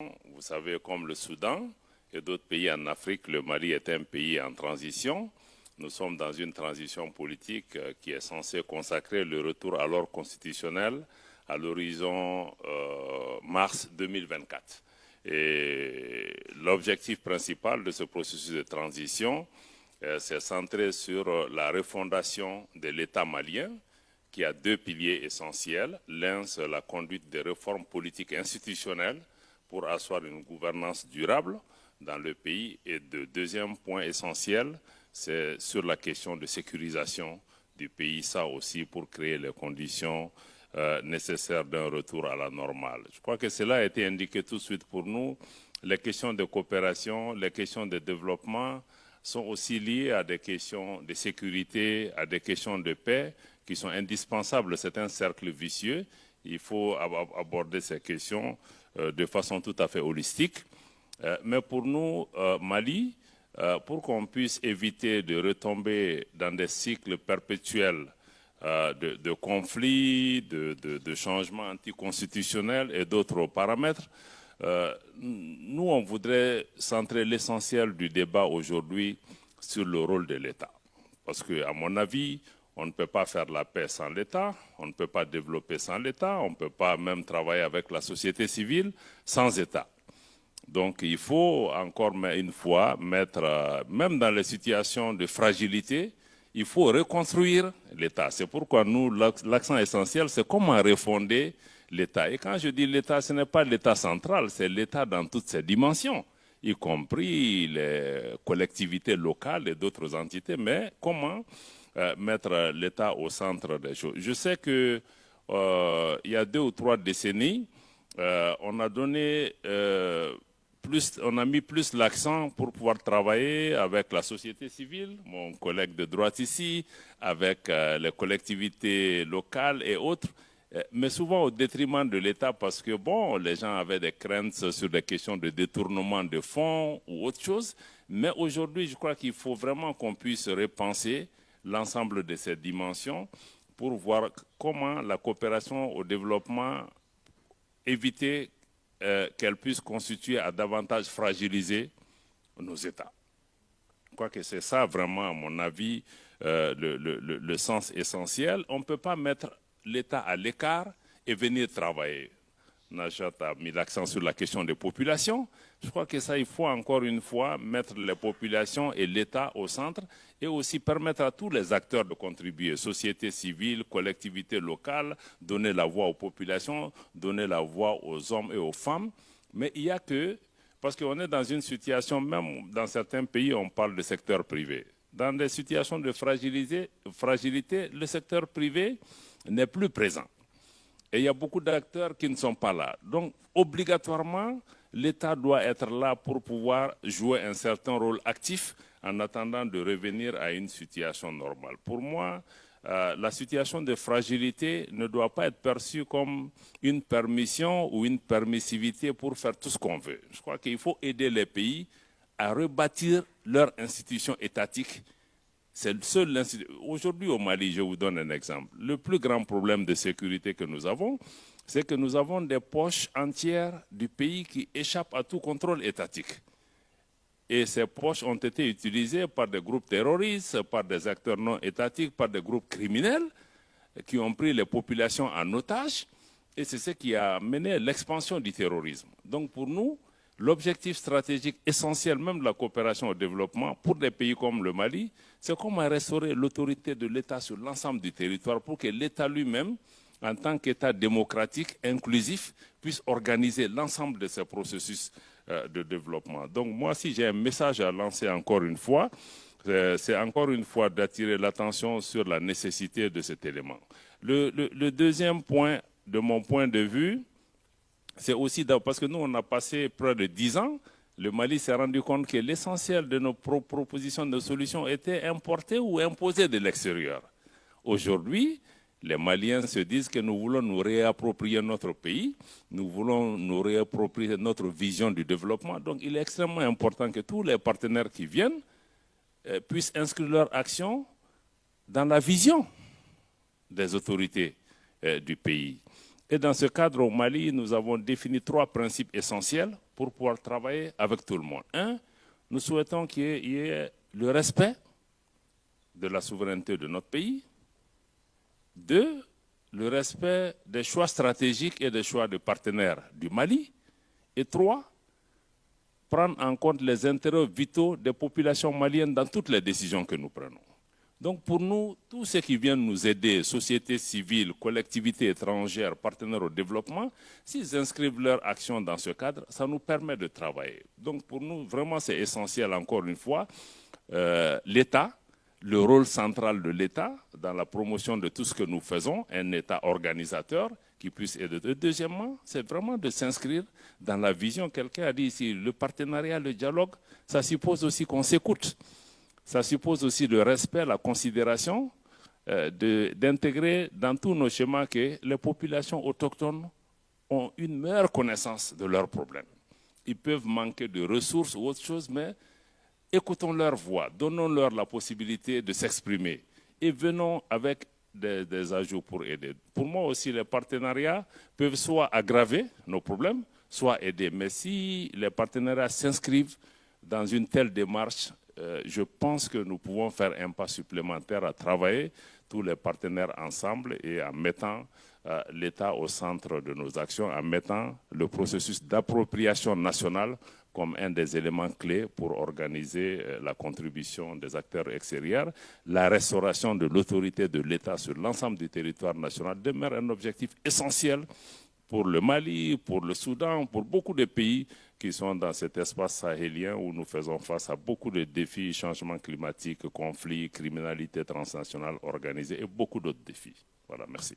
Vous savez, comme le Soudan et d'autres pays en Afrique, le Mali est un pays en transition. Nous sommes dans une transition politique qui est censée consacrer le retour à l'ordre constitutionnel à l'horizon mars 2024. Et l'objectif principal de ce processus de transition, c'est centré sur la refondation de l'État malien, qui a deux piliers essentiels. L'un, c'est la conduite des réformes politiques et institutionnelles pour asseoir une gouvernance durable dans le pays. Et le deuxième point essentiel, c'est sur la question de sécurisation du pays, ça aussi pour créer les conditions nécessaires d'un retour à la normale. Je crois que cela a été indiqué tout de suite pour nous. Les questions de coopération, les questions de développement sont aussi liées à des questions de sécurité, à des questions de paix qui sont indispensables. C'est un cercle vicieux. Il faut aborder ces questions de façon tout à fait holistique. Mais pour nous, Mali, pour qu'on puisse éviter de retomber dans des cycles perpétuels de conflits, de changements anticonstitutionnels et d'autres paramètres, nous, on voudrait centrer l'essentiel du débat aujourd'hui sur le rôle de l'État. Parce qu'à mon avis, on ne peut pas faire la paix sans l'État, on ne peut pas développer sans l'État, on ne peut pas même travailler avec la société civile sans État. Donc il faut encore une fois mettre, même dans les situations de fragilité, il faut reconstruire l'État. C'est pourquoi nous, l'accent essentiel, c'est comment refonder l'État. Et quand je dis l'État, ce n'est pas l'État central, c'est l'État dans toutes ses dimensions, y compris les collectivités locales et d'autres entités, mais comment mettre l'État au centre des choses. Je sais que il y a 2 ou 3 décennies, on a donné on a mis plus l'accent pour pouvoir travailler avec la société civile, mon collègue de droite ici, avec les collectivités locales et autres, mais souvent au détriment de l'État parce que bon, les gens avaient des craintes sur des questions de détournement de fonds ou autre chose. Mais aujourd'hui, je crois qu'il faut vraiment qu'on puisse repenser l'ensemble de ces dimensions pour voir comment la coopération au développement éviter qu'elle puisse constituer à davantage fragiliser nos États. Je crois que c'est ça vraiment, à mon avis, le sens essentiel. On ne peut pas mettre l'État à l'écart et venir travailler. Najat a mis l'accent sur la question des populations. Je crois que ça, il faut encore une fois mettre les populations et l'État au centre et aussi permettre à tous les acteurs de contribuer, société civile, collectivités locales, donner la voix aux populations, donner la voix aux hommes et aux femmes. Mais il n'y a que, parce qu'on est dans une situation, même dans certains pays, on parle de secteur privé. Dans des situations de fragilité, le secteur privé n'est plus présent. Et il y a beaucoup d'acteurs qui ne sont pas là. Donc, obligatoirement, l'État doit être là pour pouvoir jouer un certain rôle actif en attendant de revenir à une situation normale. Pour moi, la situation de fragilité ne doit pas être perçue comme une permission ou une permissivité pour faire tout ce qu'on veut. Je crois qu'il faut aider les pays à rebâtir leurs institutions étatiques. C'est le seul institut. Aujourd'hui au Mali, je vous donne un exemple. Le plus grand problème de sécurité que nous avons, c'est que nous avons des poches entières du pays qui échappent à tout contrôle étatique. Et ces poches ont été utilisées par des groupes terroristes, par des acteurs non étatiques, par des groupes criminels qui ont pris les populations en otage. Et c'est ce qui a mené l'expansion du terrorisme. Donc pour nous, l'objectif stratégique essentiel même de la coopération au développement pour des pays comme le Mali, c'est comment restaurer l'autorité de l'État sur l'ensemble du territoire pour que l'État lui-même, en tant qu'État démocratique, inclusif, puisse organiser l'ensemble de ces processus de développement. Donc moi, si j'ai un message à lancer encore une fois, c'est encore une fois d'attirer l'attention sur la nécessité de cet élément. Le deuxième point, de mon point de vue, c'est aussi parce que nous, on a passé près de 10 ans, le Mali s'est rendu compte que l'essentiel de nos propositions de solutions était importées ou imposées de l'extérieur. Aujourd'hui, les Maliens se disent que nous voulons nous réapproprier notre pays, nous voulons nous réapproprier notre vision du développement. Donc il est extrêmement important que tous les partenaires qui viennent puissent inscrire leur action dans la vision des autorités du pays. Et dans ce cadre, au Mali, nous avons défini 3 principes essentiels pour pouvoir travailler avec tout le monde. 1, nous souhaitons qu'il y ait le respect de la souveraineté de notre pays. 2, le respect des choix stratégiques et des choix de partenaires du Mali. Et 3, prendre en compte les intérêts vitaux des populations maliennes dans toutes les décisions que nous prenons. Donc pour nous, tous ceux qui viennent nous aider, sociétés civiles, collectivités étrangères, partenaires au développement, s'ils inscrivent leur action dans ce cadre, ça nous permet de travailler. Donc pour nous, vraiment, c'est essentiel, encore une fois, l'État, le rôle central de l'État dans la promotion de tout ce que nous faisons, un État organisateur qui puisse aider. Et deuxièmement, c'est vraiment de s'inscrire dans la vision. Quelqu'un a dit ici, le partenariat, le dialogue, ça suppose aussi qu'on s'écoute. Ça suppose aussi le respect, la considération, d'intégrer dans tous nos schémas que les populations autochtones ont une meilleure connaissance de leurs problèmes. Ils peuvent manquer de ressources ou autre chose, mais écoutons leur voix, donnons-leur la possibilité de s'exprimer et venons avec des ajouts pour aider. Pour moi aussi, les partenariats peuvent soit aggraver nos problèmes, soit aider. Mais si les partenariats s'inscrivent dans une telle démarche, je pense que nous pouvons faire un pas supplémentaire à travailler, tous les partenaires ensemble et en mettant l'État au centre de nos actions, en mettant le processus d'appropriation nationale comme un des éléments clés pour organiser la contribution des acteurs extérieurs. La restauration de l'autorité de l'État sur l'ensemble du territoire national demeure un objectif essentiel pour le Mali, pour le Soudan, pour beaucoup de pays qui sont dans cet espace sahélien où nous faisons face à beaucoup de défis, changement climatique, conflits, criminalité transnationale organisée et beaucoup d'autres défis. Voilà, merci.